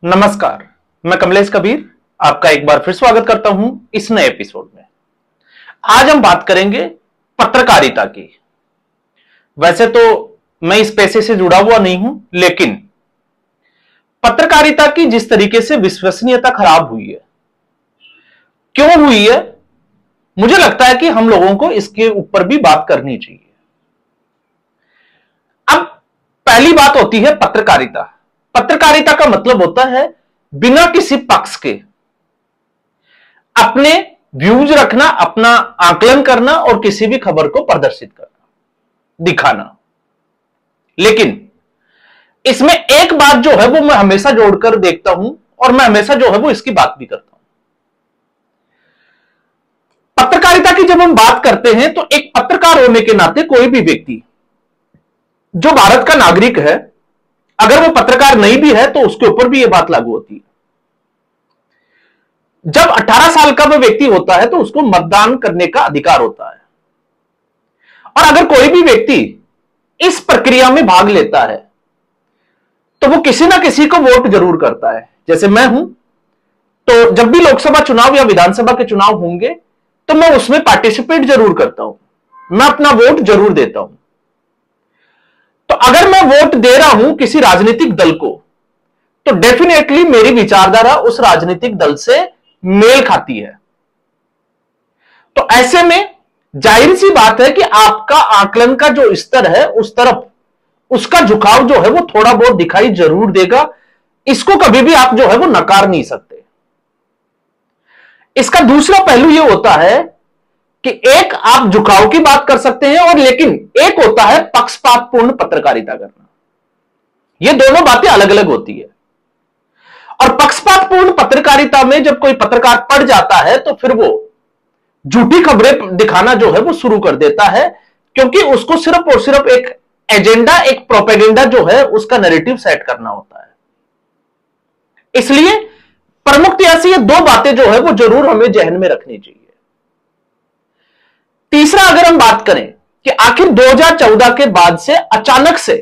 नमस्कार, मैं कमलेश कबीर आपका एक बार फिर स्वागत करता हूं इस नए एपिसोड में। आज हम बात करेंगे पत्रकारिता की। वैसे तो मैं इस पेशे से जुड़ा हुआ नहीं हूं, लेकिन पत्रकारिता की जिस तरीके से विश्वसनीयता खराब हुई है, क्यों हुई है, मुझे लगता है कि हम लोगों को इसके ऊपर भी बात करनी चाहिए। अब पहली बात होती है पत्रकारिता। पत्रकारिता का मतलब होता है बिना किसी पक्ष के अपने व्यूज रखना, अपना आकलन करना और किसी भी खबर को प्रदर्शित करना, दिखाना। लेकिन इसमें एक बात जो है वो मैं हमेशा जोड़कर देखता हूं और मैं हमेशा जो है वो इसकी बात भी करता हूं। पत्रकारिता की जब हम बात करते हैं तो एक पत्रकार होने के नाते कोई भी व्यक्ति जो भारत का नागरिक है, अगर वो पत्रकार नहीं भी है तो उसके ऊपर भी ये बात लागू होती है। जब 18 साल का वो व्यक्ति होता है तो उसको मतदान करने का अधिकार होता है, और अगर कोई भी व्यक्ति इस प्रक्रिया में भाग लेता है तो वो किसी ना किसी को वोट जरूर करता है। जैसे मैं हूं, तो जब भी लोकसभा चुनाव या विधानसभा के चुनाव होंगे तो मैं उसमें पार्टिसिपेट जरूर करता हूं, मैं अपना वोट जरूर देता हूं। तो अगर मैं वोट दे रहा हूं किसी राजनीतिक दल को, तो डेफिनेटली मेरी विचारधारा उस राजनीतिक दल से मेल खाती है। तो ऐसे में जाहिर सी बात है कि आपका आकलन का जो स्तर है उस तरफ उसका झुकाव जो है वो थोड़ा बहुत दिखाई जरूर देगा। इसको कभी भी आप जो है वो नकार नहीं सकते। इसका दूसरा पहलू ये होता है कि एक आप झुकाव की बात कर सकते हैं, और लेकिन एक होता है पक्षपातपूर्ण पत्रकारिता करना। ये दोनों बातें अलग अलग होती है। और पक्षपातपूर्ण पत्रकारिता में जब कोई पत्रकार पड़ जाता है तो फिर वो झूठी खबरें दिखाना जो है वो शुरू कर देता है, क्योंकि उसको सिर्फ और सिर्फ एक एजेंडा, एक प्रोपेगेंडा जो है उसका नैरेटिव सेट करना होता है। इसलिए प्रमुखतया से ये दो बातें जो है वो जरूर हमें जहन में रखनी चाहिए। तीसरा, अगर हम बात करें कि आखिर 2014 के बाद से अचानक से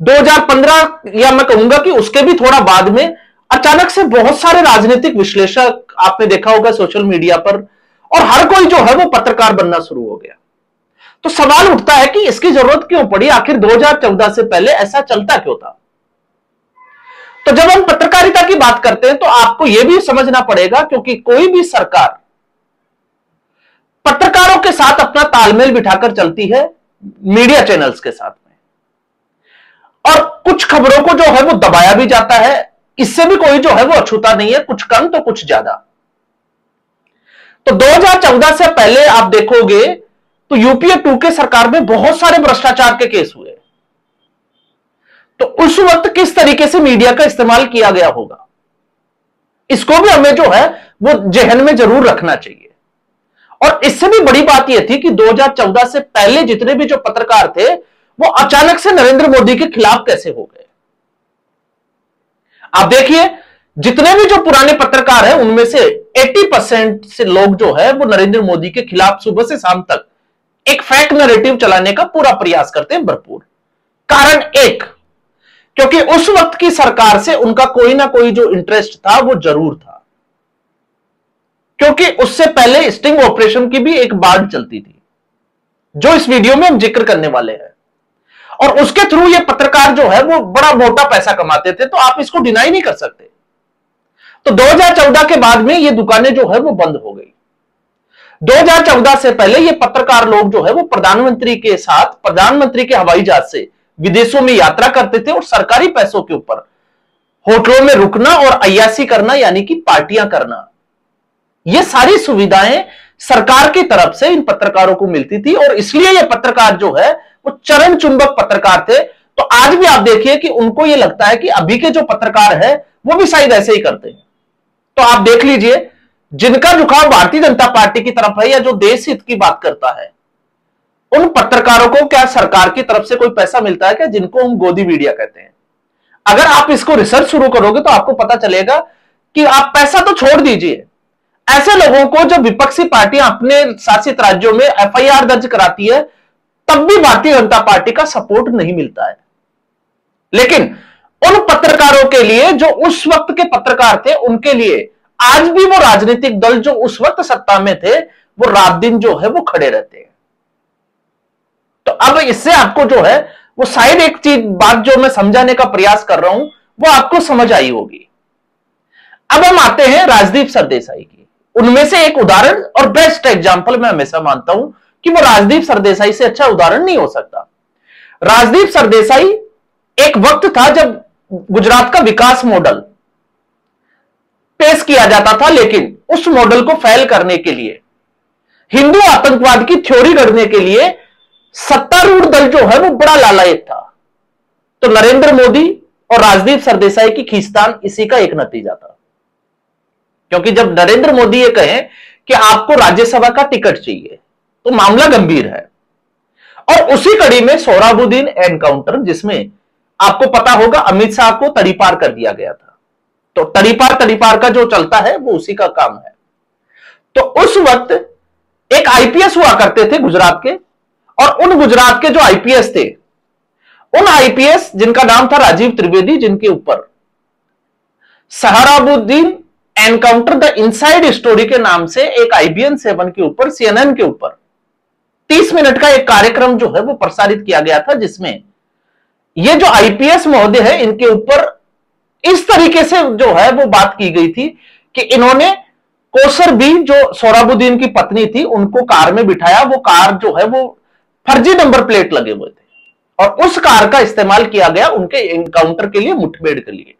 2015 या मैं कहूंगा कि उसके भी थोड़ा बाद में अचानक से बहुत सारे राजनीतिक विश्लेषक आपने देखा होगा सोशल मीडिया पर, और हर कोई जो है वो पत्रकार बनना शुरू हो गया। तो सवाल उठता है कि इसकी जरूरत क्यों पड़ी, आखिर 2014 से पहले ऐसा चलता क्यों था। तो जब हम पत्रकारिता की बात करते हैं तो आपको यह भी समझना पड़ेगा, क्योंकि कोई भी सरकार पत्रकारों के साथ अपना तालमेल बिठाकर चलती है, मीडिया चैनल्स के साथ में, और कुछ खबरों को जो है वो दबाया भी जाता है। इससे भी कोई जो है वो अछूता नहीं है, कुछ कम तो कुछ ज्यादा। तो 2014 से पहले आप देखोगे तो यूपीए 2 के सरकार में बहुत सारे भ्रष्टाचार के केस हुए। तो उस वक्त किस तरीके से मीडिया का इस्तेमाल किया गया होगा, इसको भी हमें जो है वो जहन में जरूर रखना चाहिए। और इससे भी बड़ी बात यह थी कि 2014 से पहले जितने भी जो पत्रकार थे वो अचानक से नरेंद्र मोदी के खिलाफ कैसे हो गए। आप देखिए, जितने भी जो पुराने पत्रकार हैं उनमें से 80% से लोग जो है वो नरेंद्र मोदी के खिलाफ सुबह से शाम तक एक फेक नैरेटिव चलाने का पूरा प्रयास करते हैं भरपूर। कारण एक, क्योंकि उस वक्त की सरकार से उनका कोई ना कोई जो इंटरेस्ट था वो जरूर था, क्योंकि उससे पहले स्टिंग ऑपरेशन की भी एक बाढ़ चलती थी जो इस वीडियो में हम जिक्र करने वाले हैं, और उसके थ्रू ये पत्रकार जो है वो बड़ा मोटा पैसा कमाते थे। तो आप इसको डिनाई नहीं कर सकते। तो 2014 के बाद में ये दुकानें जो है वो बंद हो गई। 2014 से पहले ये पत्रकार लोग जो है वो प्रधानमंत्री के साथ, प्रधानमंत्री के हवाई जहाज से विदेशों में यात्रा करते थे, और सरकारी पैसों के ऊपर होटलों में रुकना और अय्यासी करना, यानी कि पार्टियां करना, ये सारी सुविधाएं सरकार की तरफ से इन पत्रकारों को मिलती थी। और इसलिए ये पत्रकार जो है वो चरण चुंबक पत्रकार थे। तो आज भी आप देखिए कि उनको ये लगता है कि अभी के जो पत्रकार है वो भी शायद ऐसे ही करते हैं। तो आप देख लीजिए, जिनका झुकाव भारतीय जनता पार्टी की तरफ है या जो देश हित की बात करता है, उन पत्रकारों को क्या सरकार की तरफ से कोई पैसा मिलता है क्या, जिनको हम गोदी मीडिया कहते हैं। अगर आप इसको रिसर्च शुरू करोगे तो आपको पता चलेगा कि आप पैसा तो छोड़ दीजिए, ऐसे लोगों को जब विपक्षी पार्टियां अपने शासित राज्यों में एफआईआर दर्ज कराती है तब भी भारतीय जनता पार्टी का सपोर्ट नहीं मिलता है। लेकिन उन पत्रकारों के लिए जो उस वक्त के पत्रकार थे, उनके लिए आज भी वो राजनीतिक दल जो उस वक्त सत्ता में थे, वो रात दिन जो है वो खड़े रहते हैं। तो अब इससे आपको जो है वो शायद एक चीज बात जो मैं समझाने का प्रयास कर रहा हूं वो आपको समझ आई होगी। अब हम आते हैं राजदीप सरदेसाई की। उनमें से एक उदाहरण और बेस्ट एग्जांपल मैं हमेशा मानता हूं कि वो राजदीप सरदेसाई से अच्छा उदाहरण नहीं हो सकता। राजदीप सरदेसाई एक वक्त था जब गुजरात का विकास मॉडल पेश किया जाता था, लेकिन उस मॉडल को फेल करने के लिए, हिंदू आतंकवाद की थ्योरी गढ़ने के लिए सत्तारूढ़ दल जो है वो बड़ा लालायत था। तो नरेंद्र मोदी और राजदीप सरदेसाई की खींचतान इसी का एक नतीजा था। क्योंकि जब नरेंद्र मोदी ये कहें कि आपको राज्यसभा का टिकट चाहिए तो मामला गंभीर है। और उसी कड़ी में सोहराबुद्दीन एनकाउंटर, जिसमें आपको पता होगा अमित शाह को तड़ीपार कर दिया गया था, तो तड़ीपार का जो चलता है वो उसी का काम है। तो उस वक्त एक आईपीएस हुआ करते थे गुजरात के, और उन गुजरात के जो आईपीएस थे, उन आईपीएस जिनका नाम था राजीव त्रिवेदी, जिनके ऊपर Sohrabuddin encounter the inside story के नाम से एक IBN 7 के ऊपर, CNN के ऊपर 30 मिनट का एक कार्यक्रम जो है वो प्रसारित किया गया था, जिसमें ये जो आईपीएस महोदय है इनके ऊपर इस तरीके से जो है वो बात की गई थी कि इन्होंने कौसर बी जो सोहराबुद्दीन की पत्नी थी उनको कार में बिठाया। वो कार जो है वो फर्जी नंबर प्लेट लगे हुए थे और उस कार का इस्तेमाल किया गया उनके एनकाउंटर के लिए, मुठभेड़ के लिए।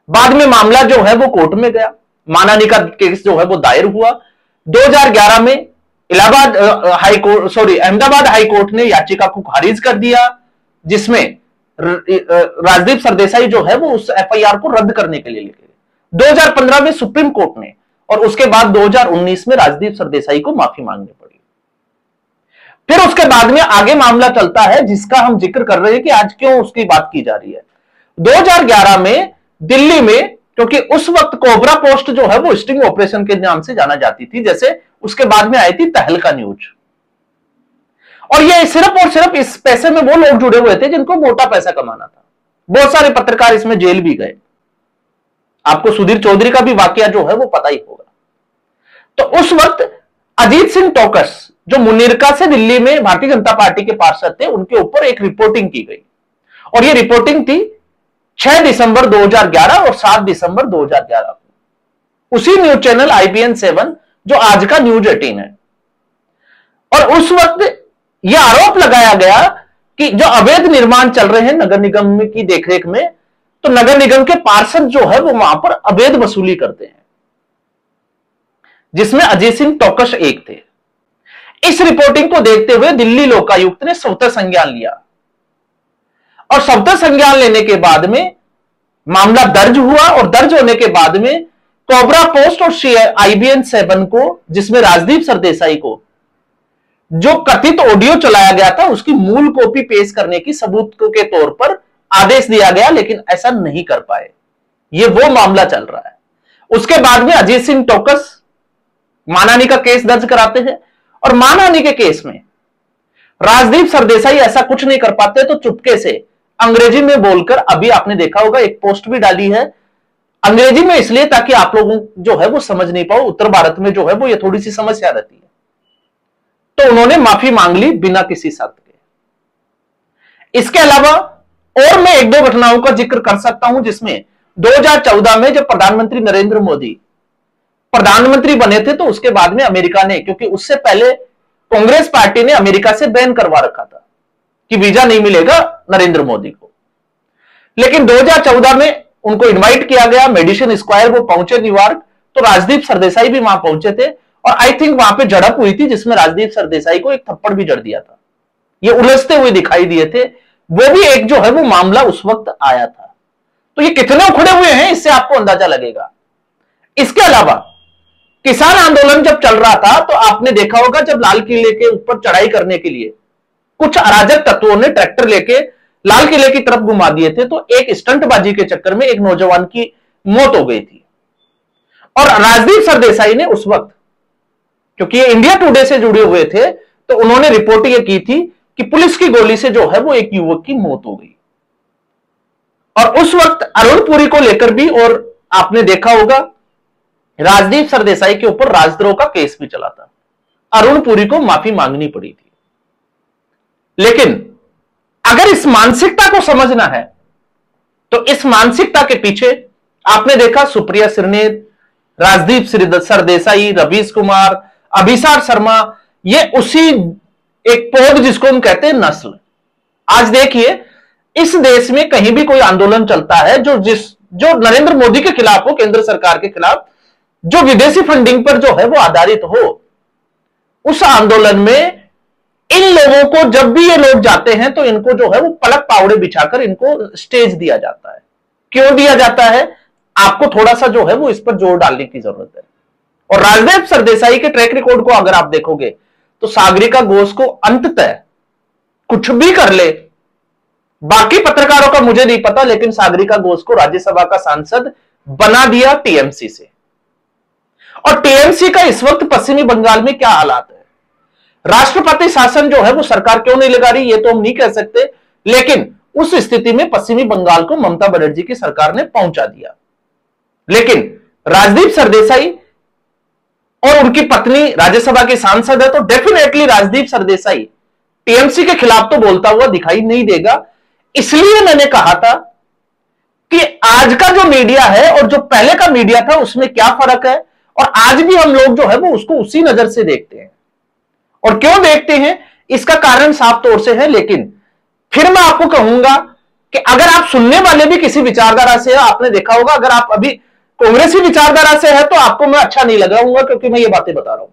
बाद में मामला जो है वो कोर्ट में गया, मानहानि का केस जो है वो दायर हुआ। 2011 में अहमदाबाद हाईकोर्ट ने याचिका को खारिज कर दिया, जिसमें राजदीप सरदेसाई जो है वो उस FIR को रद्द करने के लिए लेके गए। 2015 में सुप्रीम कोर्ट ने, और उसके बाद 2019 में राजदीप सरदेसाई को माफी मांगनी पड़ी। फिर उसके बाद में आगे मामला चलता है जिसका हम जिक्र कर रहे हैं कि आज क्यों उसकी बात की जा रही है। 2011 में दिल्ली में, क्योंकि उस वक्त कोबरा पोस्ट जो है वो स्टिंग ऑपरेशन के नाम से जाना जाती थी, जैसे उसके बाद में आई थी तहलका न्यूज, और ये सिर्फ और सिर्फ इस पैसे में वो लोग जुड़े हुए थे जिनको मोटा पैसा कमाना था। बहुत सारे पत्रकार इसमें जेल भी गए। आपको सुधीर चौधरी का भी वाकया जो है वो पता ही होगा। तो उस वक्त अजीत सिंह टोकस जो मुनीरका से दिल्ली में भारतीय जनता पार्टी के पार्षद थे, उनके ऊपर एक रिपोर्टिंग की गई, और ये रिपोर्टिंग थी 6 दिसंबर 2011 और 7 दिसंबर 2011 को उसी न्यूज चैनल IBN 7 जो आज का न्यूज 18 है। और उस वक्त यह आरोप लगाया गया कि जो अवैध निर्माण चल रहे हैं नगर निगम की देखरेख में, तो नगर निगम के पार्षद जो है वो वहां पर अवैध वसूली करते हैं, जिसमें अजय सिंह टोकस एक थे। इस रिपोर्टिंग को देखते हुए दिल्ली लोकायुक्त ने स्वतः संज्ञान लिया, और स्वतः संज्ञान लेने के बाद में मामला दर्ज हुआ, और दर्ज होने के बाद में कोबरा पोस्ट और IBN 7 को, जिसमें राजदीप सरदेसाई को जो कथित ऑडियो चलाया गया था उसकी मूल कॉपी पेश करने की सबूत के तौर पर आदेश दिया गया, लेकिन ऐसा नहीं कर पाए। ये वो मामला चल रहा है। उसके बाद में अजीत सिंह टोकस मानहानि का केस दर्ज कराते हैं, और मानहानि के केस में राजदीप सरदेसाई ऐसा कुछ नहीं कर पाते, तो चुपके से अंग्रेजी में बोलकर, अभी आपने देखा होगा एक पोस्ट भी डाली है अंग्रेजी में, इसलिए ताकि आप लोगों जो है वो समझ नहीं पाओ। उत्तर भारत में जो है वो ये थोड़ी सी समस्या रहती है। तो उन्होंने माफी मांग ली बिना किसी शर्त के। इसके अलावा और मैं एक दो घटनाओं का जिक्र कर सकता हूं, जिसमें 2014 में जब प्रधानमंत्री नरेंद्र मोदी प्रधानमंत्री बने थे, तो उसके बाद में अमेरिका ने, क्योंकि उससे पहले कांग्रेस पार्टी ने अमेरिका से बैन करवा रखा था कि वीजा नहीं मिलेगा नरेंद्र मोदी को, लेकिन 2014 में उनको इनवाइट किया गया मेडिसन स्क्वायर, वो पहुंचे न्यूयॉर्क, तो राजदीप सरदेसाई भी वहां पहुंचे थे, और आई थिंक वहां पे झड़प हुई थी जिसमें राजदीप सरदेसाई को एक थप्पड़ भी जड़ दिया था। ये उलझते हुए दिखाई दिए थे, वो भी एक जो है वो मामला उस वक्त आया था। तो ये कितने उखड़े हुए हैं इससे आपको अंदाजा लगेगा। इसके अलावा किसान आंदोलन जब चल रहा था, तो आपने देखा होगा जब लाल किले के ऊपर चढ़ाई करने के लिए कुछ अराजक तत्वों ने ट्रैक्टर लेके लाल किले की तरफ घुमा दिए थे, तो एक स्टंटबाजी के चक्कर में एक नौजवान की मौत हो गई थी। और राजदीप सरदेसाई ने उस वक्त, क्योंकि ये इंडिया टुडे से जुड़े हुए थे, तो उन्होंने रिपोर्ट ये की थी कि पुलिस की गोली से जो है वो एक युवक की मौत हो गई। और उस वक्त अरुण पुरी को लेकर भी, और आपने देखा होगा राजदीप सरदेसाई के ऊपर राजद्रोह का केस भी चला था, अरुण पुरी को माफी मांगनी पड़ी थी। लेकिन अगर इस मानसिकता को समझना है तो इस मानसिकता के पीछे आपने देखा सुप्रिया श्रीनेत, राजदीप सरदेसाई, रवीश कुमार, अभिसार शर्मा, ये उसी एक पौध जिसको हम कहते हैं नस्ल। आज देखिए इस देश में कहीं भी कोई आंदोलन चलता है जो नरेंद्र मोदी के खिलाफ हो, केंद्र सरकार के खिलाफ, जो विदेशी फंडिंग पर जो है वो आधारित हो, उस आंदोलन में इन लोगों को जब भी ये लोग जाते हैं तो इनको जो है वो पलक पावड़े बिछाकर इनको स्टेज दिया जाता है। क्यों दिया जाता है? आपको थोड़ा सा जो है वो इस पर जोर डालने की जरूरत है। और राजदीप सरदेसाई के ट्रैक रिकॉर्ड को अगर आप देखोगे तो सागरिका घोष को अंततः कुछ भी कर ले, बाकी पत्रकारों का मुझे नहीं पता, लेकिन सागरिका घोष को राज्यसभा का सांसद बना दिया टीएमसी से। और टीएमसी का इस वक्त पश्चिमी बंगाल में क्या हालात है, राष्ट्रपति शासन जो है वो सरकार क्यों नहीं लगा रही, ये तो हम नहीं कह सकते, लेकिन उस स्थिति में पश्चिमी बंगाल को ममता बनर्जी की सरकार ने पहुंचा दिया। लेकिन राजदीप सरदेसाई और उनकी पत्नी राज्यसभा की सांसद है, तो डेफिनेटली राजदीप सरदेसाई टीएमसी के खिलाफ तो बोलता हुआ दिखाई नहीं देगा। इसलिए मैंने कहा था कि आज का जो मीडिया है और जो पहले का मीडिया था उसमें क्या फर्क है, और आज भी हम लोग जो है वो उसको उसी नजर से देखते हैं। और क्यों देखते हैं इसका कारण साफ तौर से है। लेकिन फिर मैं आपको कहूंगा कि अगर आप सुनने वाले भी किसी विचारधारा से है, आपने देखा होगा अगर आप अभी कांग्रेसी विचारधारा से है तो आपको मैं अच्छा नहीं लग रहा हूं, क्योंकि मैं ये बातें बता रहा हूं।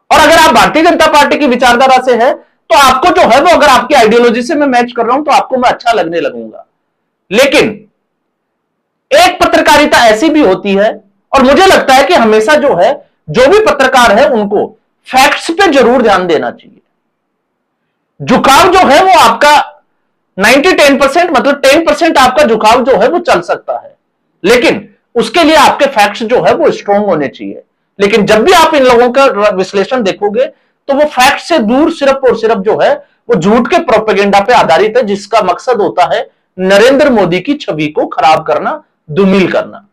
और अगर आप भारतीय जनता पार्टी की विचारधारा से है तो आपको जो है वो, अगर आपकी आइडियोलॉजी से मैं मैच कर रहा हूं तो आपको मैं अच्छा लगने लगूंगा। लेकिन एक पत्रकारिता ऐसी भी होती है, और मुझे लगता है कि हमेशा जो है जो भी पत्रकार है उनको फैक्ट्स पे जरूर ध्यान देना चाहिए। झुकाव जो है वो आपका 90-10%, मतलब 10% आपका झुकाव जो है वो चल सकता है, लेकिन उसके लिए आपके फैक्ट्स जो है वो स्ट्रांग होने चाहिए। लेकिन जब भी आप इन लोगों का विश्लेषण देखोगे तो वो फैक्ट से दूर सिर्फ और सिर्फ जो है वो झूठ के प्रोपेगेंडा पे आधारित है, जिसका मकसद होता है नरेंद्र मोदी की छवि को खराब करना, धूमिल करना।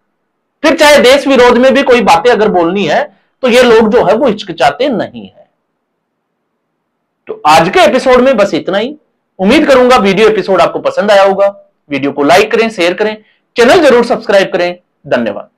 फिर चाहे देश विरोध में भी कोई बातें अगर बोलनी है तो ये लोग जो है वो हिचकिचाते नहीं है। तो आज के एपिसोड में बस इतना ही। उम्मीद करूंगा वीडियो एपिसोड आपको पसंद आया होगा। वीडियो को लाइक करें, शेयर करें, चैनल जरूर सब्सक्राइब करें। धन्यवाद।